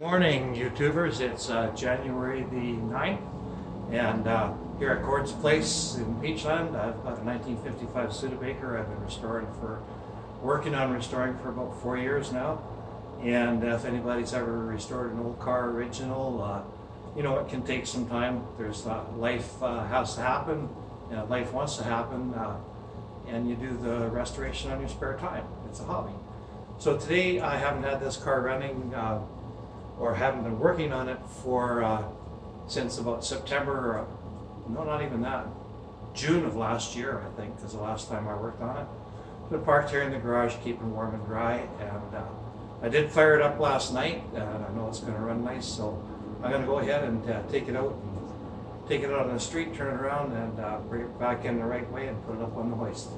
Morning, YouTubers. It's January the 9th, and here at Gord's Place in Peachland, I've got a 1955 Studebaker. I've been working on restoring for about 4 years now. And if anybody's ever restored an old car original, you know, it can take some time. There's life has to happen, life wants to happen, and you do the restoration on your spare time. It's a hobby. So today I haven't had this car running or haven't been working on it for since about September, no, not even that, June of last year, I think, is the last time I worked on it. Been parked here in the garage, keeping warm and dry, and I did fire it up last night, and I know it's going to run nice, so I'm going to go ahead and take it out on the street, turn it around, and bring it back in the right way and put it up on the hoist.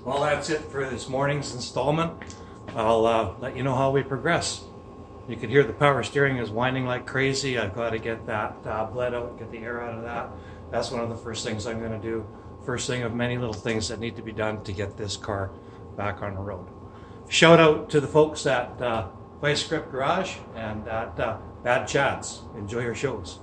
Well, that's it for this morning's installment. I'll let you know how we progress. You can hear the power steering is whining like crazy. I've got to get that bled out, get the air out of that. That's one of the first things I'm going to do. First thing of many little things that need to be done to get this car back on the road. Shout out to the folks at Vice Grip Garage and at Bad Chats. Enjoy your shows.